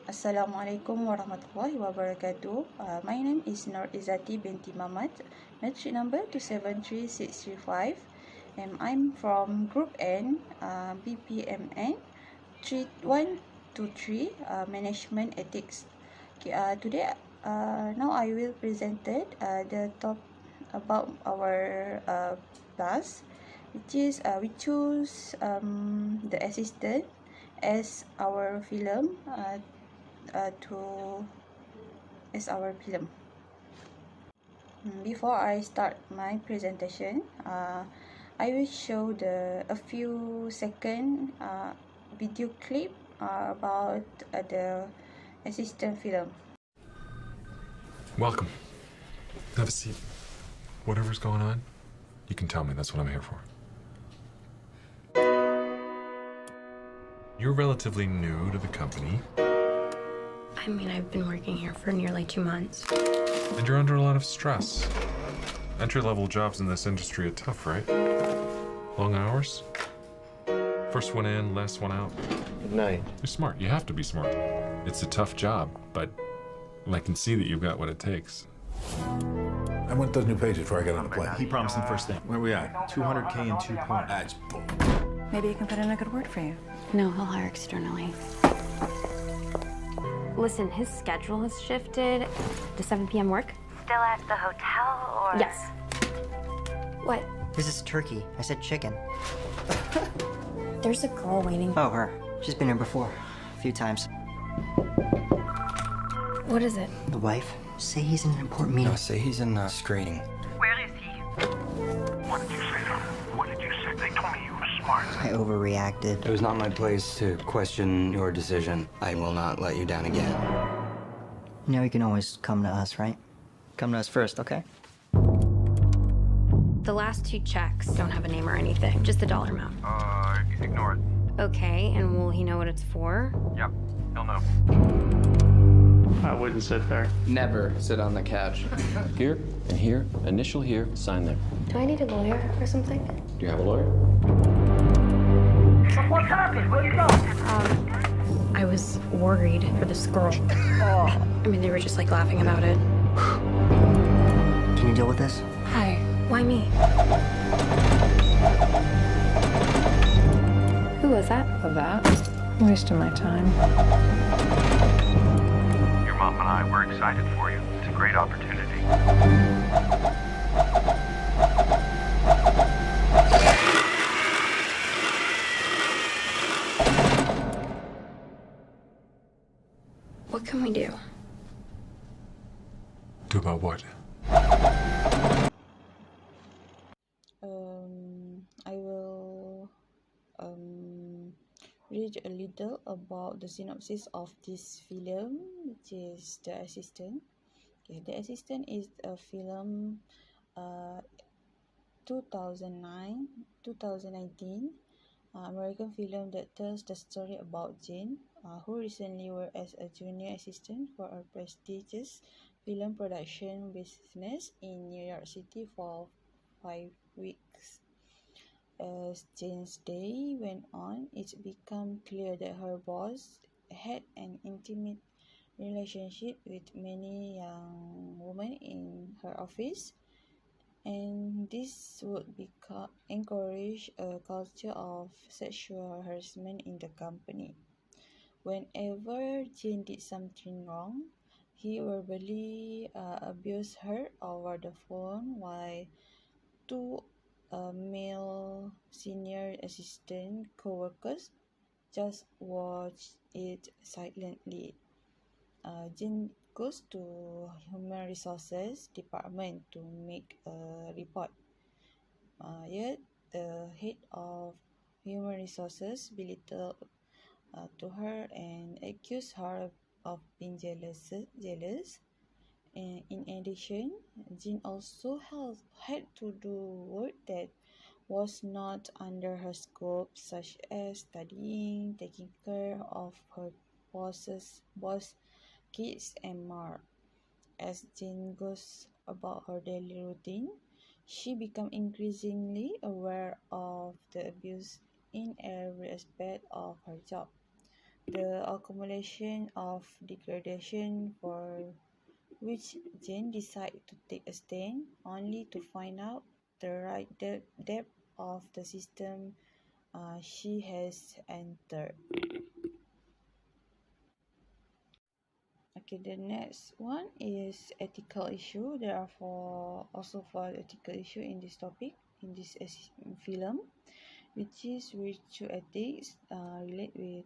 Assalamualaikum warahmatullahi wabarakatuh. My name is Nur Izati binti Mamat, matric number 273635, and I'm from Group N, BPMN 3123, Management Ethics. Okay, today, now I will present the top about our class, which is we choose the assistant as our film as our film. Before I start my presentation, I will show a few second video clip about the assistant film. Welcome. Have a seat. Whatever's going on, you can tell me. That's what I'm here for. You're relatively new to the company. I mean, I've been working here for nearly 2 months. And you're under a lot of stress. Entry-level jobs in this industry are tough, right? Long hours? First one in, last one out. Good night. You're smart. You have to be smart. It's a tough job, but I can see that you've got what it takes. I want those new pages before I get on the plane. He promised them first thing. Where are we at? 200K in 2 points. That's bull. Maybe you can put in a good word for you. No, he'll hire externally. Listen, his schedule has shifted. Does 7 p.m. work? Still at the hotel, or? Yes. What? This is turkey. I said chicken. There's a girl waiting. Oh, her. She's been here before. A few times. What is it? The wife. Say he's in an important meeting. No, say he's in screening. Where is he? What did you say to them? What did you say? They told me you were smart. I overreacted. It was not my place to question your decision. I will not let you down again. You know you can always come to us, right? Come to us first, okay? The last 2 checks don't have a name or anything, just the dollar amount. Ignore it. Okay, and will he know what it's for? Yep, he'll know. I wouldn't sit there. Never sit on the couch. Here and here, initial here, sign there. Do I need a lawyer or something? Do you have a lawyer? What happened? Where'd you go? I was worried for this girl. I mean, they were just like laughing about it. Can you deal with this? Hi, why me? Who was that? That? Wasting my time. Your mom and I were excited for you. It's a great opportunity. What can we do? Do about what? I will read a little about the synopsis of this film, which is The Assistant. Okay, The Assistant is a film 2019 American film that tells the story about Jane, who recently worked as a junior assistant for a prestigious film production business in New York City for 5 weeks. As Jane's day went on, it became clear that her boss had an intimate relationship with many young women in her office, and this would encourage a culture of sexual harassment in the company. Whenever Jane did something wrong, he verbally abused her over the phone, while 2 male senior assistant co-workers just watched it silently. Jane goes to Human Resources Department to make a report. Yet the head of Human Resources belittled to her and accused her of being jealous. And in addition, Jane also had to do work that was not under her scope, such as studying, taking care of her boss, kids, and more. As Jane goes about her daily routine, she becomes increasingly aware of the abuse in every aspect of her job. the accumulation of degradation for which Jane decided to take a stand, only to find out the right depth of the system she has entered. Okay, the next one is ethical issue. There are also four ethical issue in this topic, in this film, which is virtue ethics, relate with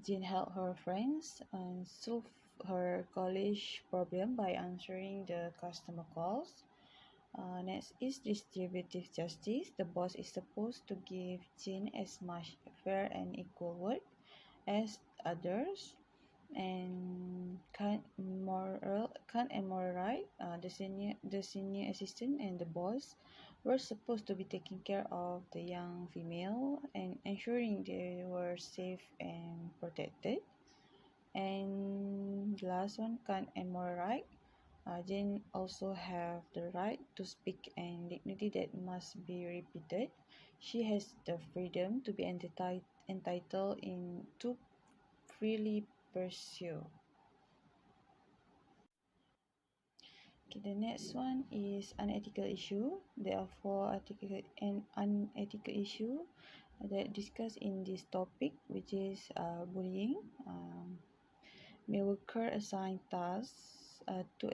Jane help her friends and solve her college problem by answering the customer calls. Next is distributive justice. The boss is supposed to give Jane as much fair and equal work as others. And Kant and moral right. The senior assistant and the boss were supposed to be taking care of the young female and ensuring they were safe and protected. And the last one, Kant and moral right. Jane also have the right to speak and dignity that must be repeated. She has the freedom to be entitled in to freely pursue. Okay, the next one is unethical issue. There are four ethical and unethical issue that discussed in this topic, which is bullying. May worker assign tasks to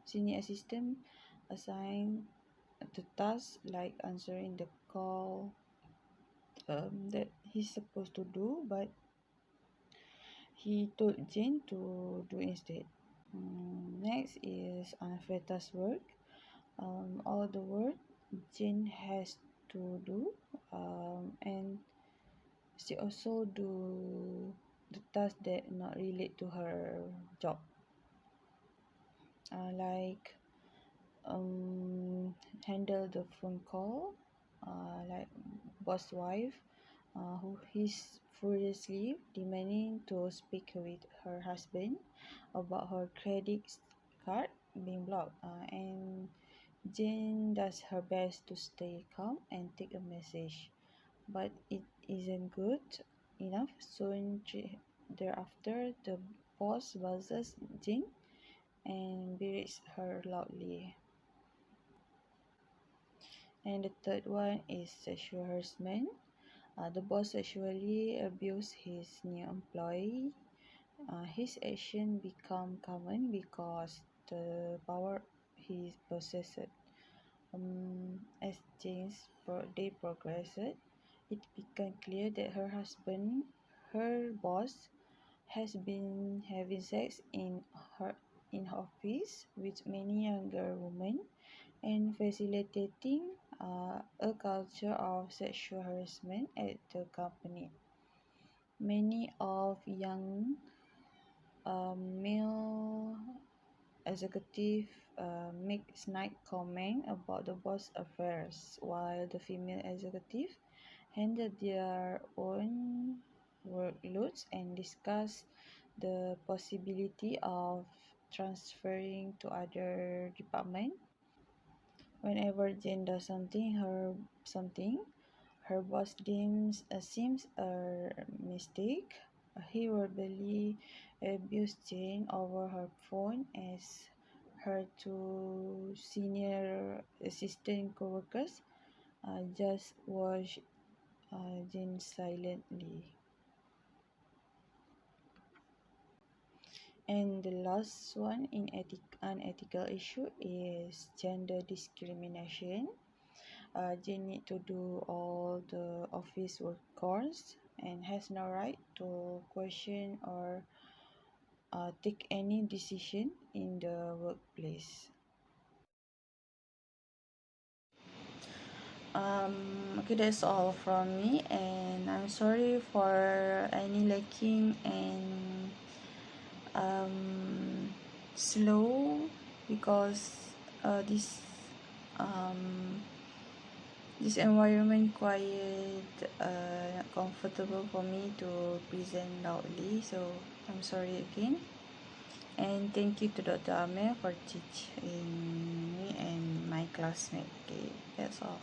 senior assistant assign the task like answering the call that he's supposed to do, but he told Jane to do instead. Next is unfair task work. All the work Jane has to do, and she also do the task that not relate to her job, like handle the phone call, like boss wife, who is furiously demanding to speak with her husband about her credit card being blocked, and Jane does her best to stay calm and take a message, but it isn't good enough. Soon thereafter, the boss buzzes Jane and berates her loudly. And the third one is sexual harassment. The boss sexually abused his new employee. His action become common because the power he possessed. As day progressed, it became clear that her boss, has been having sex in office with many younger women and facilitating a culture of sexual harassment at the company. Many of young male executives make snide comment about the boss affairs, while the female executive handle their own workloads and discuss the possibility of transferring to other department. Whenever Jane does her boss deems seems a mistake. He verbally abused Jane over her phone as her two senior assistant co-workers just watched Jane silently. And the last one in unethical issue is gender discrimination. Jane need to do all the office work chores and has no right to question or take any decision in the workplace. Okay, that's all from me, and I'm sorry for any lacking and slow because um, this environment quite not comfortable for me to present loudly, so I'm sorry again. And thank you to Dr. Amir for teaching me and my classmate. Okay, that's all.